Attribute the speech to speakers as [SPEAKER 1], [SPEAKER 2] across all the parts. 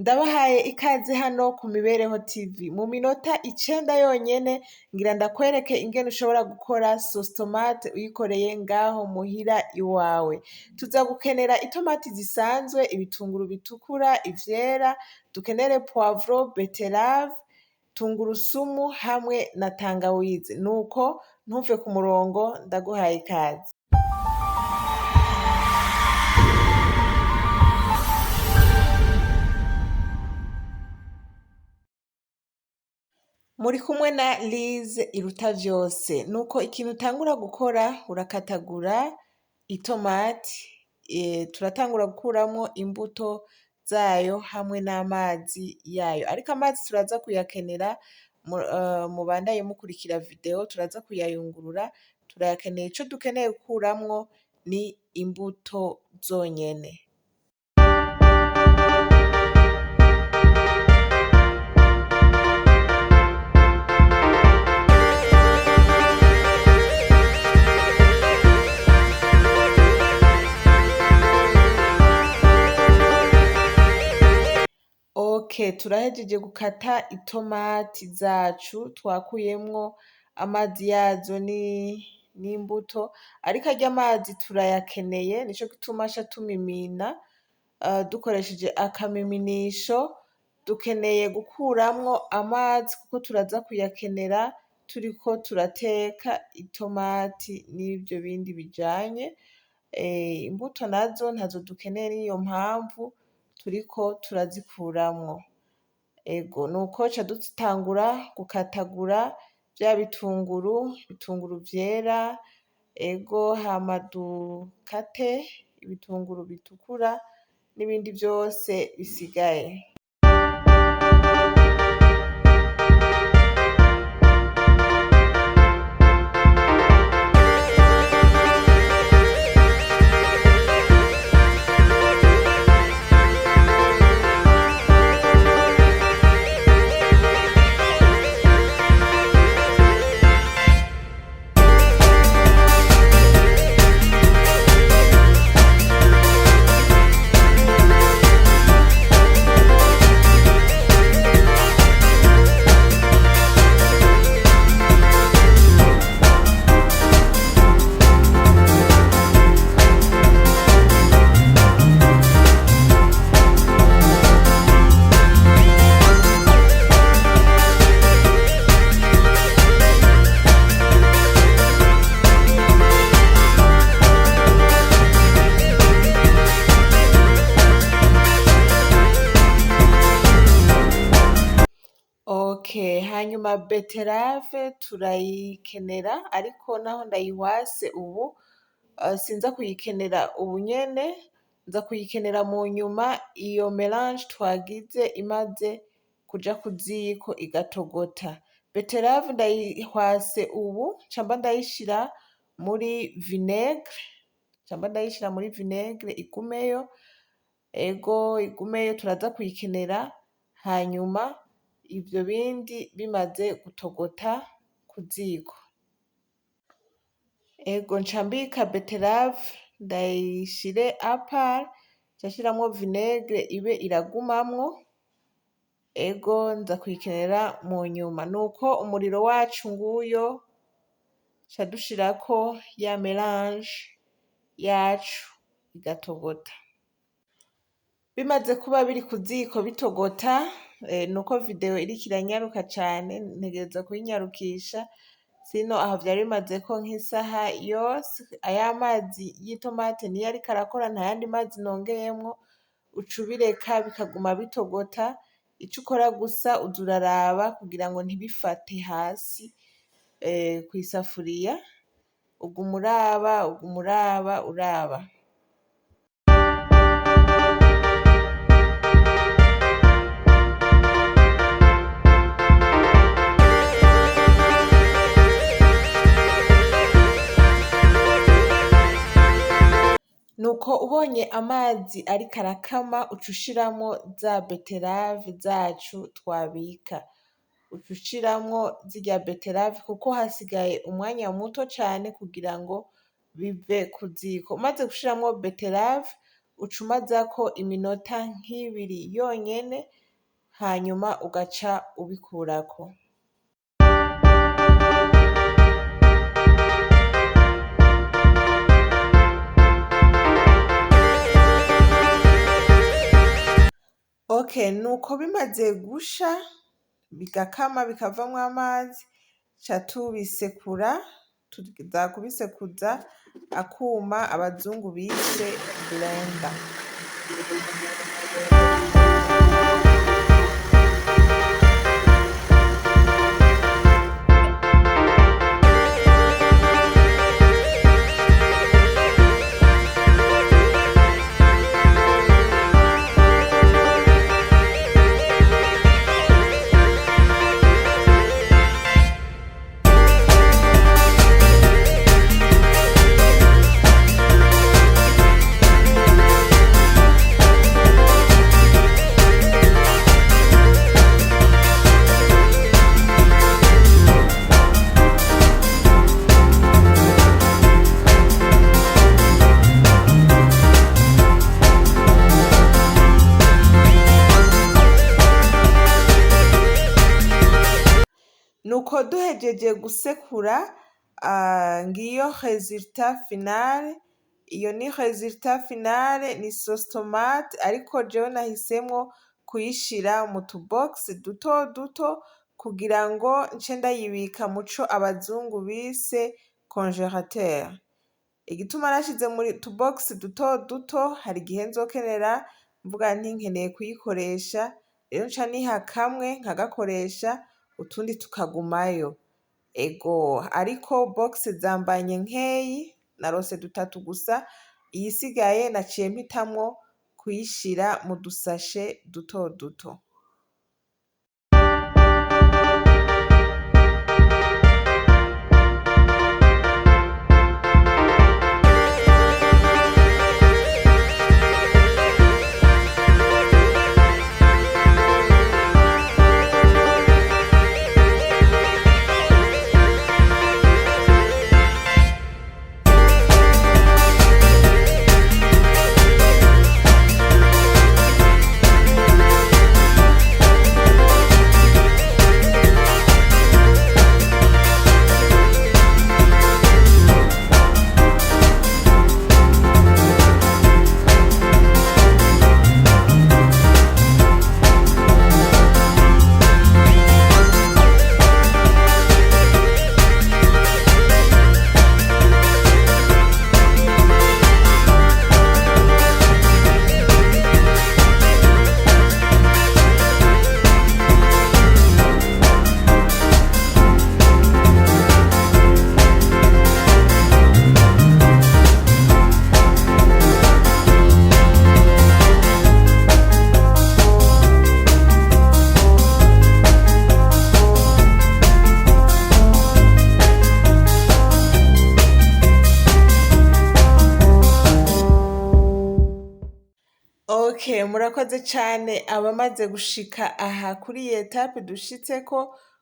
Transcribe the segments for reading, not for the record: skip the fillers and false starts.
[SPEAKER 1] Ndabahaye ikaze hano ku Mibereho TV. Mu minota 9 yonyene ngira ndakwereke ingene ushobora gukora sauce tomate uyikoreye ngaho muhira iwawe. Tuza gukenera itomati zisanzwe, ibitunguru bitukura, ivyera, dukenere poivro, beterave, tungurusumu hamwe na tangawizi. Nuko ntuve ku murongo, ndaguhaye ikaze. Muri kumwe na Lyse IRUTAVYOSE. Nuko ikintu utangura gukora urakatagura itomati, turatangura gukuramwo imbuto zayo hamwe n'amazi yayo, ariko amazi turaza kuyakenera mubandaye mukurikira video, turaza kuyayungurura, turayakeneye. Ico dukeneye gukuramwo ni imbuto zonyene. Turahejeje gukata itomati zacu, twakuyemwo amazi yazo n'imbuto, ariko arya amazi turayakeneye, nico gituma aca tumimina dukoresheje akamiminisho. Dukeneye gukuramwo amazi kuko turaza kuyakenera turiko turateka itomati n'ivyo bindi bijanye. Imbuto nazo ntazo dukeneye, niyo mpamvu turiko turazikuramwo. Nuko ca dutangura gukatagura vya bitunguru vyera, hama dukate ibitunguru bitukura n'ibindi vyose bisigaye. Hanyuma beterave turayikenera, ariko naho ndayihwase ubu sinza kuyikenera ubu nyene, nza kuyikenera mu nyuma iyo melange twagize imaze kuja ku ziko igatogota. Beterave ndayihwase ubu, camba ndayishira muri vinaigre, igumeyo. Igumeyo turaza kuyikenera hanyuma ivyo bindi bimaze gutogota ku ziko. Nca mbika beterave ndayishire apart, nca nshiramwo vinaigre ibe iragumamwo. Nza kuyikenera mu nyuma. Nuko umuriro wacu nguyo, ca dushirako ya melange yacu igatogota. Bimaze kuba biri ku ziko bitogota, nuko video iriko iranyaruka cane, ntegereza kuyinyarukisha, sino aho vyari bimazeko nk'isaha yose. Aya mazi y'itomate niyo ariko arakora, nta yandi mazi nongeyemwo. Uca ubireka bikaguma bitogota, ico ukora gusa uza uraraba kugira ngo ntibifate hasi kw'isafuriya, uguma uraba. Nuko ubonye amazi ariko arakama, uca ushiramwo za beterave zacu twabika. Uca ushiramwo zirya beterave kuko hasigaye umwanya muto cane kugira ngo bive ku ziko. Umaze gushiramwo beterave ucumazako iminota nk'ibiri yonyene hanyuma ugaca ubikurako. Okay, nuko bimaze gusha bigakama bikavamwo amazi ca tubisekura, tuza kubisekuza akuma abazungu bise blender. Nuko duhejeje gusekura ngiyo resultat finale. Iyo ni resultat finale, ni sauce tomate ariko jewe nahisemwo kuyishira mu tubox duto duto kugira ngo nce ndayibika muco abazungu bise congélateur. Igituma nashize muri tubox duto duto, hari igihe nzokenera mvuga nti nkeneye kuyikoresha, rero nca niha kamwe nkagakoresha utundi tukagumayo. Ego, ariko box zambanye nkeyi, narose dutatu gusa, iyisigaye naciye mpitamwo kuyishira mu dusashe duto duto. Okay, murakoze cane abamaze gushika aha kuri iyi etape dushitseko,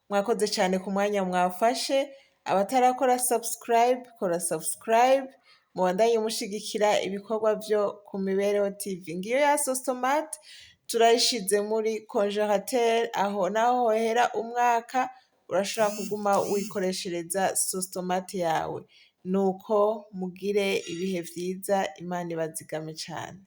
[SPEAKER 1] mwakoze cane ku mwanya mwafashe. Abatarakora subscribe, kora subscribe, mubandanye mushigikira ibikorwa vyo ku Mibereho TV. Ngiyo ya sauce tomate turayishize muri congélateur, aho naho hohera umwaka urashobora kuguma wikoreshereza sauce tomate yawe. Nuko mugire ibihe vyiza, Imana ibazigame cane.